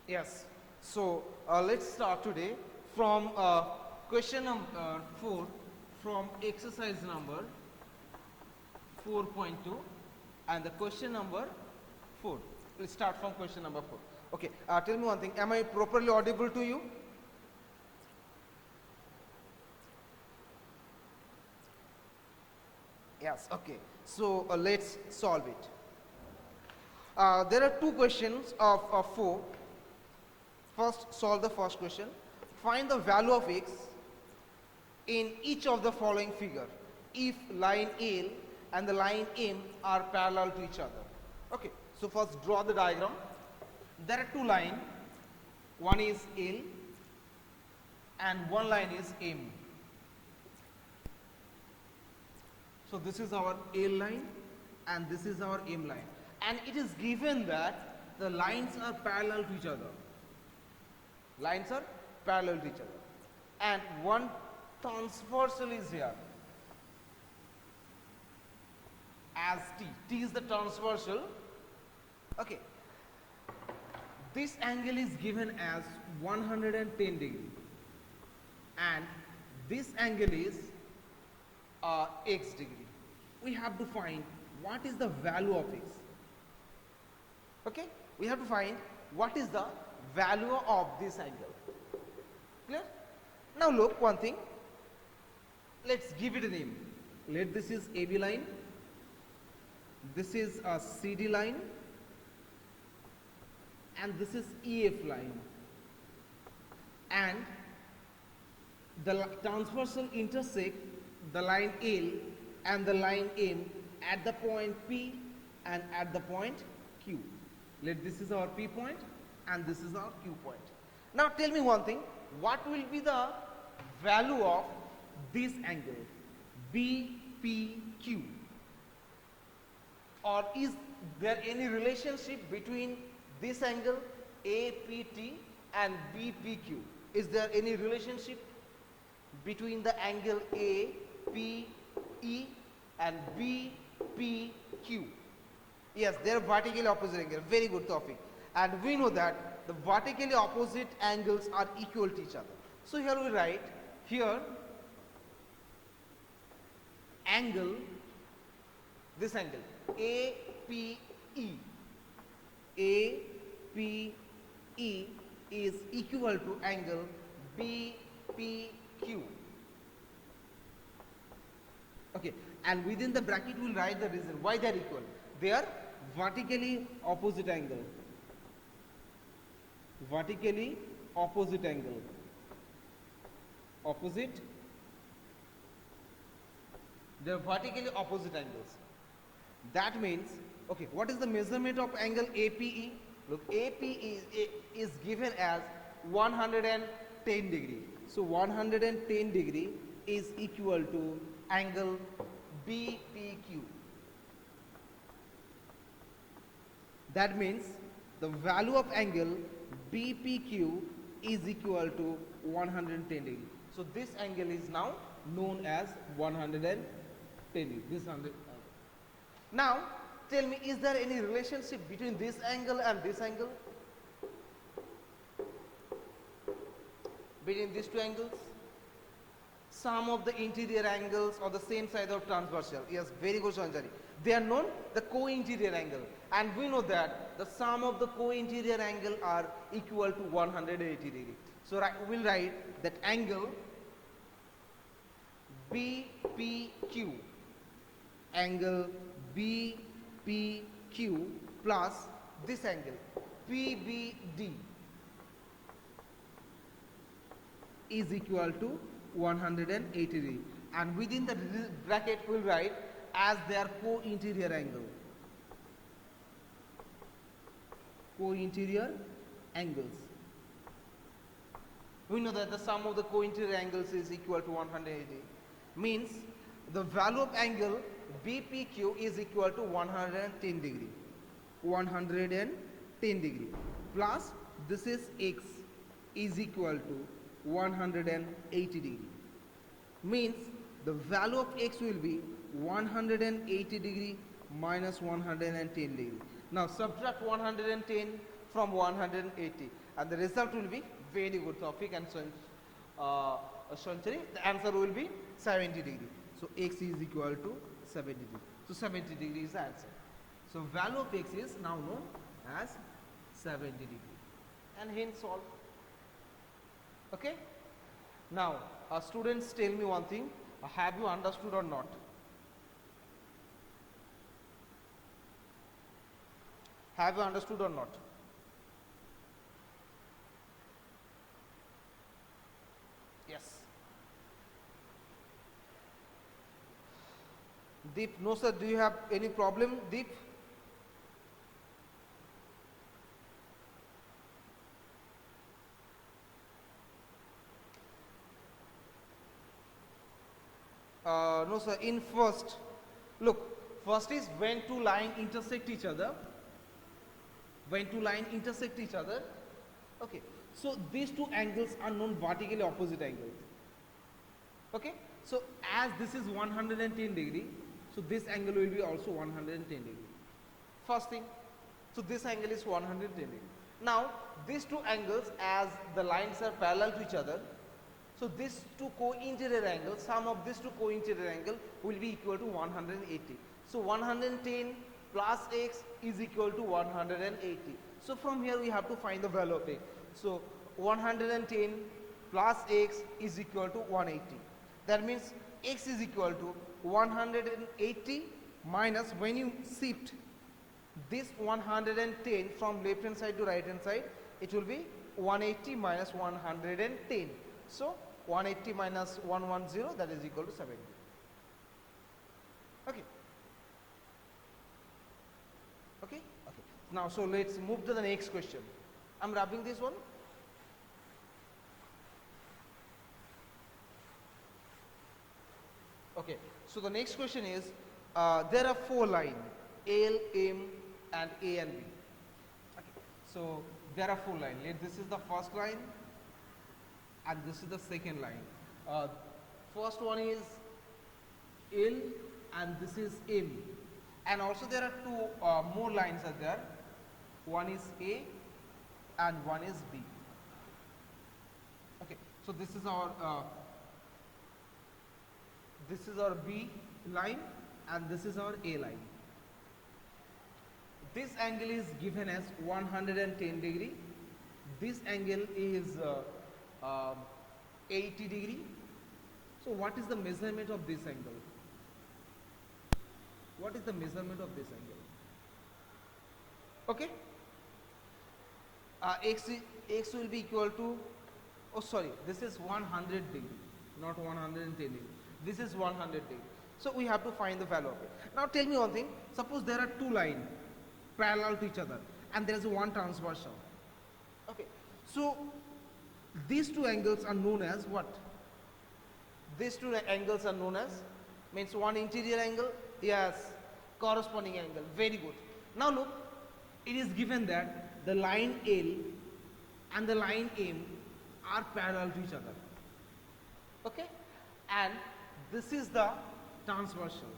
Yes. So let's start today from question number 4 from exercise number 4.2 and the question number 4. Let's start from question number 4. Okay. Tell me one thing. Am I properly audible to you? Yes. Okay. So let's solve it. There are two questions of 4. First, solve the first question. Find the value of x in each of the following figure if line L and the line M are parallel to each other. Okay, so first draw the diagram. There are two lines. One is L and one line is M. So this is our L line and this is our M line. And it is given that the lines are parallel to each other. Lines are parallel to each other. And one transversal is here as T. T is the transversal. Okay. This angle is given as 110 degree. And this angle is x degree. We have to find what is the value of x. Okay? We have to find what is the value of this angle. Clear? Now look one thing. Let's give it a name. Let this is AB line. This is a CD line. And this is EF line. And the transversal intersect the line L and the line M at the point P and at the point Q. Let this is our P point and this is our Q point. Now tell me one thing, what will be the value of this angle BPQ? Or is there any relationship between this angle APT and BPQ? Is there any relationship between the angle APE and BPQ? Yes, they are vertically opposite angle. Very good topic. And we know that the vertically opposite angles are equal to each other. So here we write, here angle, this angle APE, APE is equal to angle BPQ. Okay, and within the bracket we will write the reason why they are equal. They are vertically opposite angle. Vertically opposite angle. Opposite. They are vertically opposite angles. That means, okay, what is the measurement of angle APE? Look, APE is given as 110 degree. So 110 degree is equal to angle BPQ. That means the value of angle BPQ is equal to 110 degree. So this angle is now known as 110 degree. This 100. Now tell me, is there any relationship between this angle and this angle? Between these two angles? Sum of the interior angles on the same side of transversal. Yes, very good, Sanjari. They are known the co-interior angle, and we know that the sum of the co-interior angle are equal to 180 degree. So we'll write that angle BPQ, angle BPQ plus this angle PBD is equal to 180 degree, and within the bracket we'll write as their co-interior angle. Co-interior angles. We know that the sum of the co-interior angles is equal to 180. Means the value of angle BPQ is equal to 110 degree. 110 degree plus this is x is equal to 180 degree. Means the value of x will be 180 degree minus 110 degree. Now subtract 110 from 180, and the result will be very good. Tawfiq and Shanchari, the answer will be 70 degree. So x is equal to 70 degree. So 70 degree is the answer. So value of x is now known as 70 degree, and hence solve. Okay. Now, students, tell me one thing: have you understood or not? Have you understood or not? Yes. Deep, no sir. Do you have any problem, Deep? No sir. In first, look. First is when two lines intersect each other. When two lines intersect each other. Okay. So these two angles are known vertically opposite angles. Okay. So as this is 110 degree, so this angle will be also 110 degree. First thing. So this angle is 110 degree. Now these two angles, as the lines are parallel to each other, so these two co-interior angles, sum of these two co-interior angle will be equal to 180. So 110 plus x is equal to 180. So from here we have to find the value of x. So 110 plus x is equal to 180. That means x is equal to 180 minus, when you shift this 110 from left hand side to right hand side, it will be 180 minus 110. So 180 minus 110, that is equal to 70. Okay. Okay? Okay. Now, so let's move to the next question. I'm rubbing this one. Okay. So the next question is, there are four lines, L, M, and A and B. Okay. So there are four lines. This is the first line, and this is the second line. First one is L, and this is M. And also there are two more lines are there. One is A and one is B. Okay, so this is our B line, and this is our A line. This angle is given as 110 degree. This angle is 80 degree. So what is the measurement of this angle? What is the measurement of this angle? Okay. X will be equal to, oh sorry, this is 100 degree, not 110 degree. This is 100 degree. So we have to find the value of it. Now tell me one thing. Suppose there are two lines parallel to each other, and there is one transversal. Okay. So these two angles are known as what? These two angles are known as, means one interior angle, yes, corresponding angle. Very good. Now look, it is given that the line L and the line M are parallel to each other. Okay? And this is the transversal.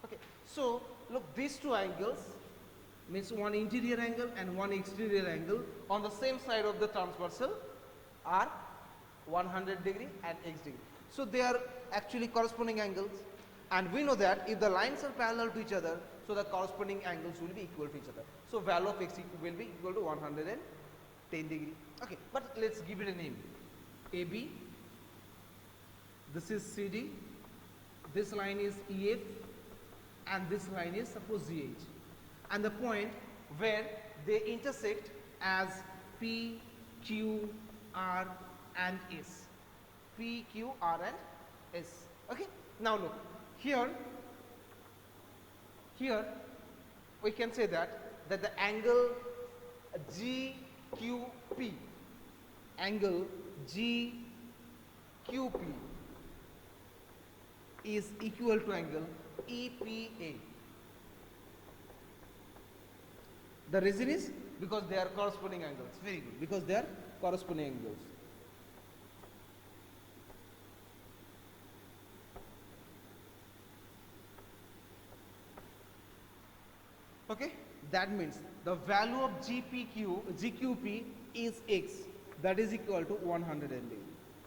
Okay. So look, these two angles, means one interior angle and one exterior angle on the same side of the transversal are 100 degree and x degree. So they are actually corresponding angles, and we know that if the lines are parallel to each other, so the corresponding angles will be equal to each other. So value of x will be equal to 110 degree. Okay, but let's give it a name. AB, this is CD, this line is EF, and this line is suppose GH. And the point where they intersect as P, Q, R and S. P, Q, R and S. Okay. Now look, here we can say that the angle GQP, angle GQP is equal to angle EPA. The reason is because they are corresponding angles. Very good. Because they are corresponding angles. Okay. Okay, that means the value of GQP is x, that is equal to 180.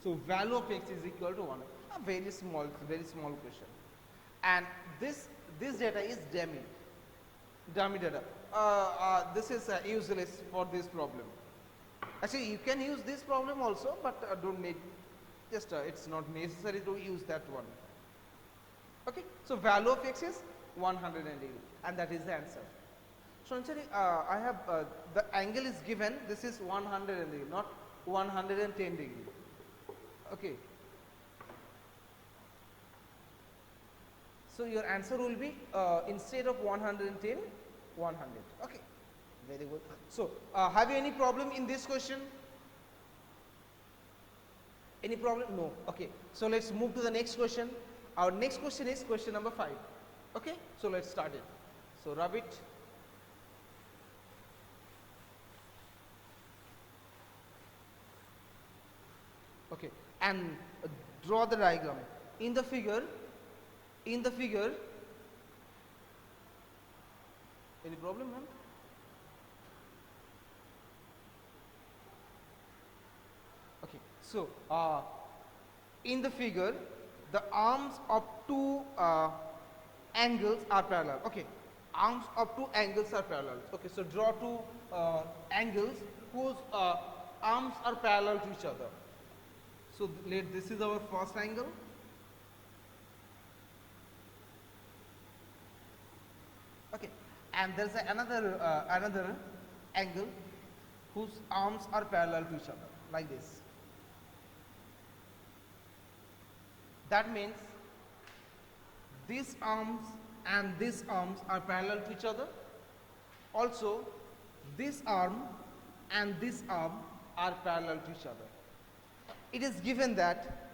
So value of x is equal to 1. A very small question. And this data is dummy data. This is useless for this problem. Actually, you can use this problem also, but don't need. Just it's not necessary to use that one. Okay, so value of x is 180, and that is the answer. So actually, I have the angle is given. This is 180, not 110 degree. Okay. So your answer will be instead of 110, 100. Okay, very good. So have you any problem in this question? Any problem? No. Okay. So let's move to the next question. Our next question is question number 5. Okay. So let's start it. So rub it. Okay. And draw the diagram. In the figure, any problem, ma'am? Okay, so in the figure, the arms of two angles are parallel. Okay, arms of two angles are parallel. Okay, so draw two angles whose arms are parallel to each other. So this is our first angle. Okay, and there's another angle whose arms are parallel to each other, like this. That means these arms and these arms are parallel to each other. Also, this arm and this arm are parallel to each other. It is given that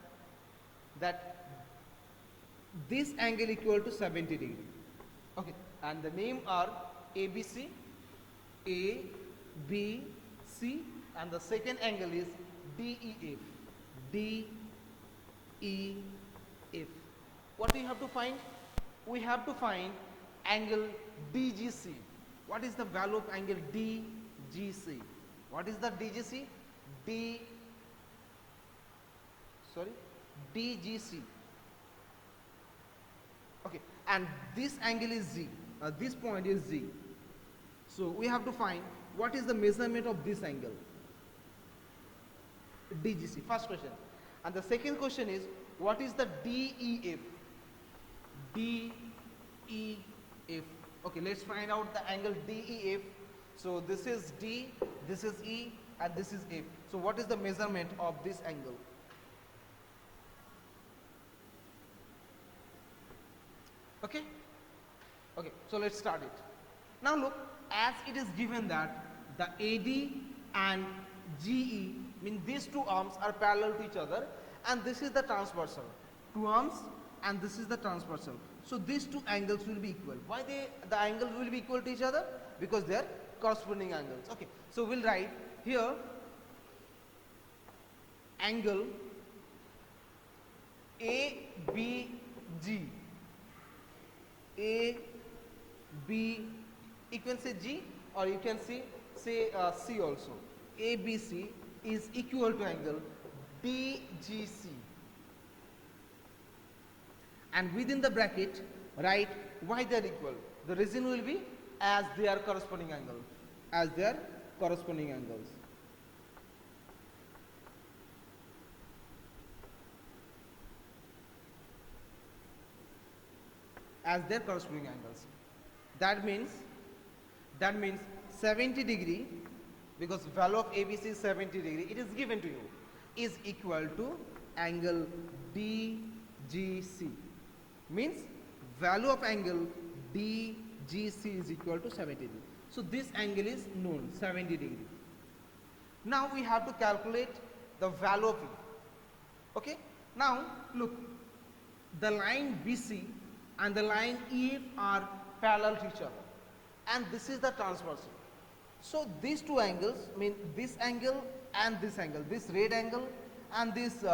this angle equal to 70 degree. Okay, and the name are ABC, A, B, C, and the second angle is DEF. DEF. What do you have to find? We have to find angle DGC. What is the value of angle DGC? What is the DGC? DGC. Okay, and this angle is Z. This point is Z. So we have to find what is the measurement of this angle, DGC. First question. And the second question is, what is the DEF? DEF. Okay, let's find out the angle DEF. So this is D, this is E, and this is F. So what is the measurement of this angle? Okay? Okay, so let's start it. Now look, as it is given that the AD and GE, mean these two arms are parallel to each other, and this is the transversal. Two arms and this is the transversal. So these two angles will be equal. Why the angles will be equal to each other? Because they are corresponding angles. Okay, so we'll write here angle ABG. A, B, you can say G, or you can say C also. ABC is equal to angle DGC. And within the bracket, write why they are equal. The reason will be as they are corresponding angles. As they are corresponding angles. As their corresponding angles. That means 70 degree, because value of ABC is 70 degree, it is given to you, is equal to angle DGC. Means value of angle DGC is equal to 70 degree. So this angle is known, 70 degree. Now we have to calculate the value of E. Okay? Now look, the line BC and the line EF are parallel to each other, and this is the transversal. So these two angles, mean this angle and this angle, this red angle and this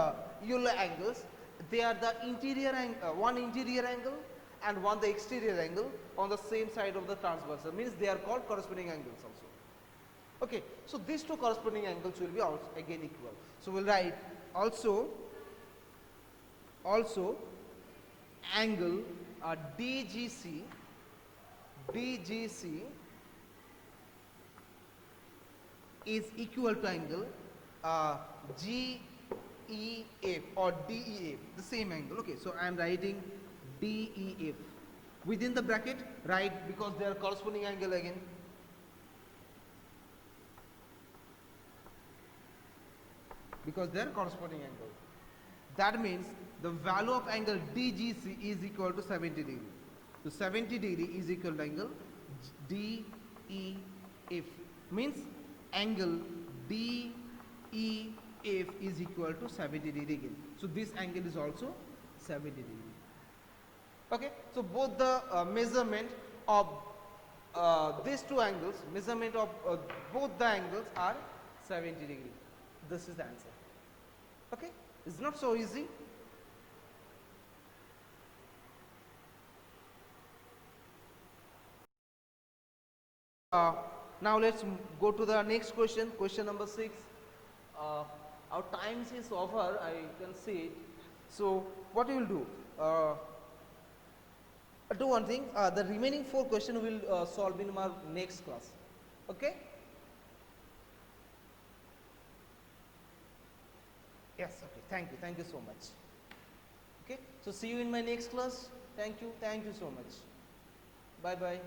yellow angles, they are the interior one interior angle and one the exterior angle on the same side of the transversal, means they are called corresponding angles also. Okay, so these two corresponding angles will be also again equal. So we'll write also angle DGC is equal to angle GEF or DEF, the same angle. Okay, so I am writing DEF within the bracket, right, because they are corresponding angle again. Because they are corresponding angle. That means the value of angle DGC is equal to 70 degree. So 70 degree is equal to angle DEF. Means angle DEF is equal to 70 degree again. So this angle is also 70 degree. Okay. So both the measurement of these two angles, measurement of both the angles are 70 degree. This is the answer. Okay, it's not so easy. Now let's go to the next question, question number 6. Our time is over, I can see it. So what you will do? Do one thing, the remaining 4 questions will solve in our next class. Okay? Yes, okay, thank you so much. Okay, so see you in my next class. Thank you so much. Bye bye.